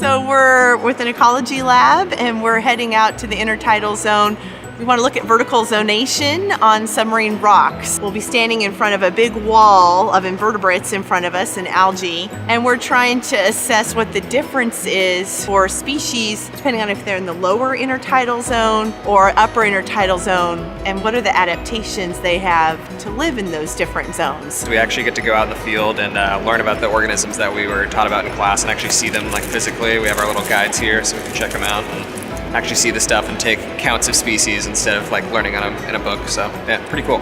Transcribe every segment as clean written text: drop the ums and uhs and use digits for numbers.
So we're with an ecology lab and we're heading out to the intertidal zone. We want to look at vertical zonation on submarine rocks. We'll be standing in front of a big wall of invertebrates in front of us and algae, and we're trying to assess what the difference is for species depending on if they're in the lower intertidal zone or upper intertidal zone, and what are the adaptations they have to live in those different zones. We actually get to go out in the field and learn about the organisms that we were taught about in class and actually see them like physically. We have our little guides here so we can check them out and actually see the stuff and take counts of species instead of like learning on them in a book. So yeah, pretty cool.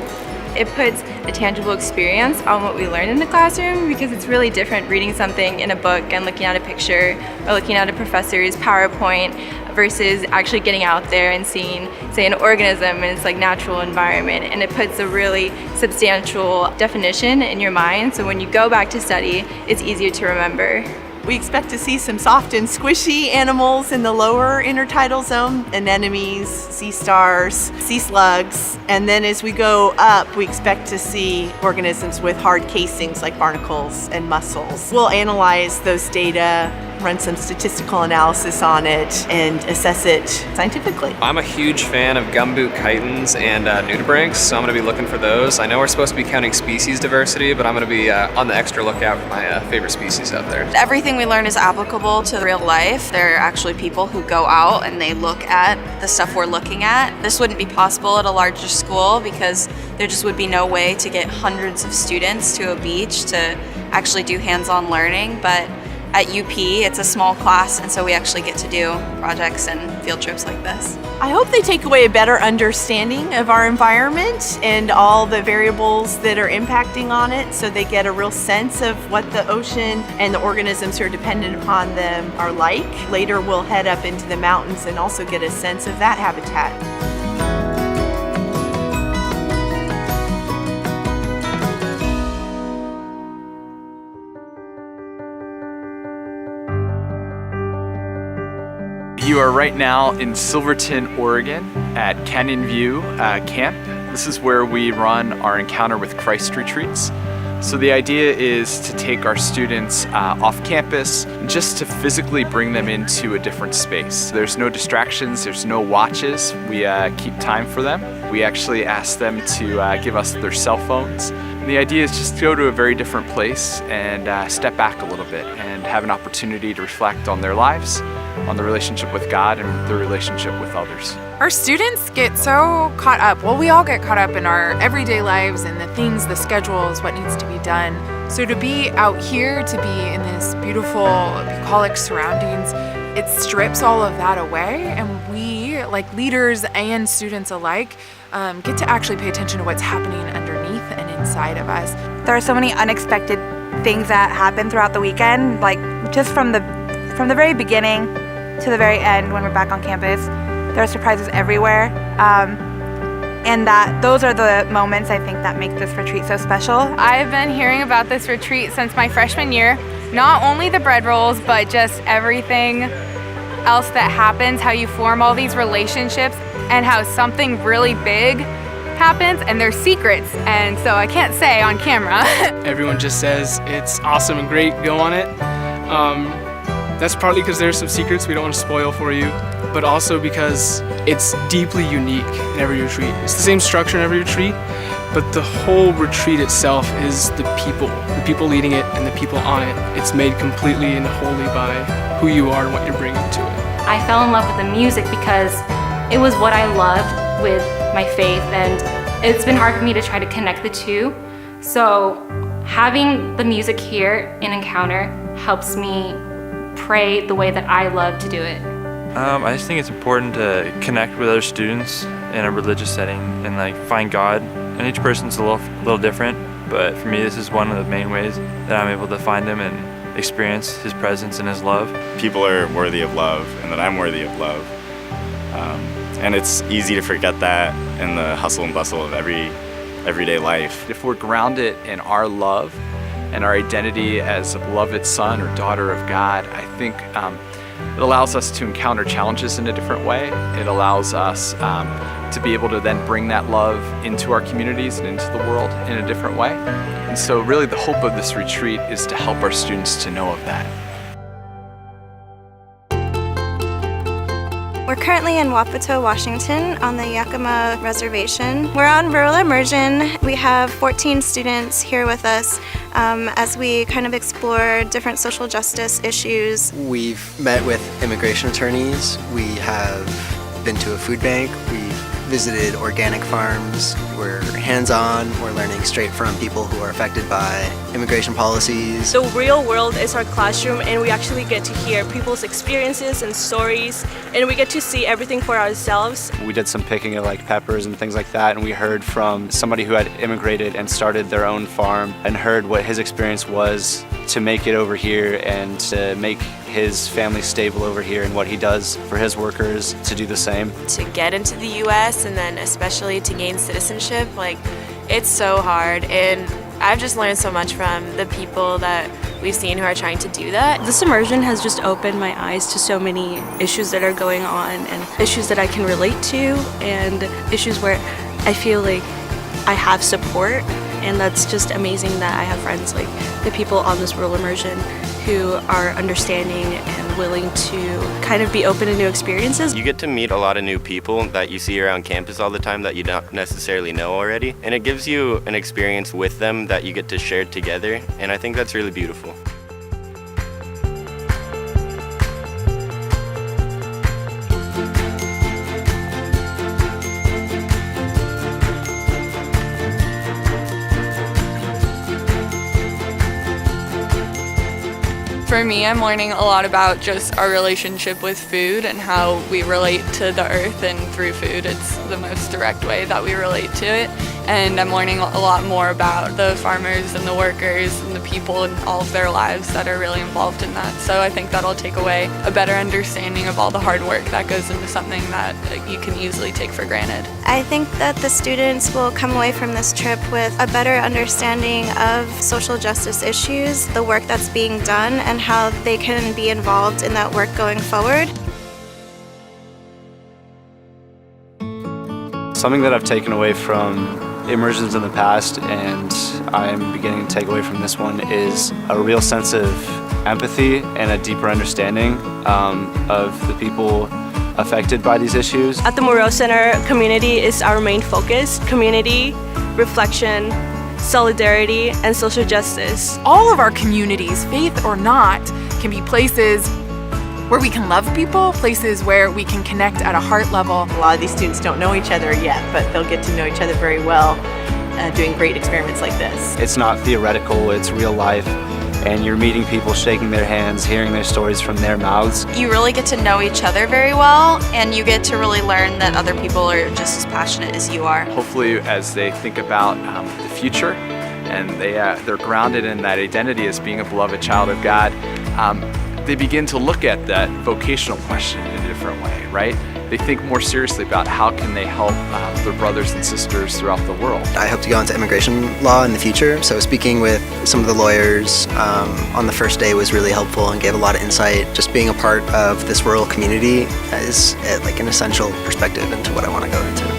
It puts a tangible experience on what we learn in the classroom because it's really different reading something in a book and looking at a picture or looking at a professor's PowerPoint versus actually getting out there and seeing, say, an organism in its like natural environment, and it puts a really substantial definition in your mind, so when you go back to study, it's easier to remember. We expect to see some soft and squishy animals in the lower intertidal zone, anemones, sea stars, sea slugs, and then as we go up, we expect to see organisms with hard casings like barnacles and mussels. We'll analyze those data, run some statistical analysis on it, and assess it scientifically. I'm a huge fan of gumboot chitons and nudibranchs, so I'm going to be looking for those. I know we're supposed to be counting species diversity, but I'm going to be on the extra lookout for my favorite species out there. Everything we learn is applicable to real life. There are actually people who go out and they look at the stuff we're looking at. This wouldn't be possible at a larger school because there just would be no way to get hundreds of students to a beach to actually do hands-on learning, but at UP, it's a small class, and so we actually get to do projects and field trips like this. I hope they take away a better understanding of our environment and all the variables that are impacting on it, so they get a real sense of what the ocean and the organisms who are dependent upon them are like. Later, we'll head up into the mountains and also get a sense of that habitat. You are right now in Silverton, Oregon at Canyon View Camp. This is where we run our Encounter with Christ retreats. So the idea is to take our students off campus just to physically bring them into a different space. There's no distractions, there's no watches. We keep time for them. We actually ask them to give us their cell phones. And the idea is just to go to a very different place and step back a little bit and have an opportunity to reflect on their lives, on the relationship with God and their relationship with others. Our students get so caught up, well, we all get caught up in our everyday lives and the things, the schedules, what needs to be done. So to be out here, to be in this beautiful bucolic surroundings, it strips all of that away, and we, like leaders and students alike, get to actually pay attention to what's happening underneath and inside of us. There are so many unexpected things that happen throughout the weekend, like just from the very beginning to the very end when we're back on campus. There are surprises everywhere, and those are the moments I think that make this retreat so special. I've been hearing about this retreat since my freshman year. Not only the bread rolls, but just everything else that happens, how you form all these relationships, and how something really big happens, and there's secrets, and so I can't say on camera. Everyone just says it's awesome and great, go on it. That's partly because there's some secrets we don't want to spoil for you, but also because it's deeply unique in every retreat. It's the same structure in every retreat, but the whole retreat itself is the people leading it and the people on it. It's made completely and wholly by who you are and what you're bringing to it. I fell in love with the music because it was what I loved with my faith, and it's been hard for me to try to connect the two. So having the music here in Encounter helps me pray the way that I love to do it. I just think it's important to connect with other students in a religious setting and like find God. And each person's a little different, but for me this is one of the main ways that I'm able to find Him and experience His presence and His love. People are worthy of love, and that I'm worthy of love. And it's easy to forget that in the hustle and bustle of everyday life. If we're grounded in our love and our identity as a beloved son or daughter of God, I think it allows us to encounter challenges in a different way. It allows us to be able to then bring that love into our communities and into the world in a different way. And so really the hope of this retreat is to help our students to know of that. We're currently in Wapato, Washington on the Yakima Reservation. We're on Rural Immersion. We have 14 students here with us as we kind of explore different social justice issues. We've met with immigration attorneys. We have been to a food bank. We visited organic farms. We're hands-on. We're learning straight from people who are affected by immigration policies. The real world is our classroom, and we actually get to hear people's experiences and stories, and we get to see everything for ourselves. We did some picking of like peppers and things like that, and we heard from somebody who had immigrated and started their own farm and heard what his experience was to make it over here and to make his family stable over here, and what he does for his workers to do the same. To get into the U.S. and then especially to gain citizenship, like, it's so hard, and I've just learned so much from the people that we've seen who are trying to do that. This immersion has just opened my eyes to so many issues that are going on, and issues that I can relate to, and issues where I feel like I have support, and that's just amazing that I have friends like the people on this rural immersion who are understanding and willing to kind of be open to new experiences. You get to meet a lot of new people that you see around campus all the time that you don't necessarily know already, and it gives you an experience with them that you get to share together, and I think that's really beautiful. For me, I'm learning a lot about just our relationship with food and how we relate to the earth, and through food it's the most direct way that we relate to it. And I'm learning a lot more about the farmers and the workers and the people and all of their lives that are really involved in that. So I think that'll take away a better understanding of all the hard work that goes into something that you can easily take for granted. I think that the students will come away from this trip with a better understanding of social justice issues, the work that's being done, and how they can be involved in that work going forward. Something that I've taken away from immersions in the past, and I'm beginning to take away from this one, is a real sense of empathy and a deeper understanding of the people affected by these issues. At the Moreau Center, community is our main focus. Community, reflection, solidarity, and social justice. All of our communities, faith or not, can be places where we can love people, places where we can connect at a heart level. A lot of these students don't know each other yet, but they'll get to know each other very well doing great experiments like this. It's not theoretical, it's real life, and you're meeting people, shaking their hands, hearing their stories from their mouths. You really get to know each other very well, and you get to really learn that other people are just as passionate as you are. Hopefully, as they think about the future, and they're grounded in that identity as being a beloved child of God, they begin to look at that vocational question in a different way, right? They think more seriously about how can they help their brothers and sisters throughout the world. I hope to go into immigration law in the future, so speaking with some of the lawyers on the first day was really helpful and gave a lot of insight. Just being a part of this rural community is like an essential perspective into what I want to go into.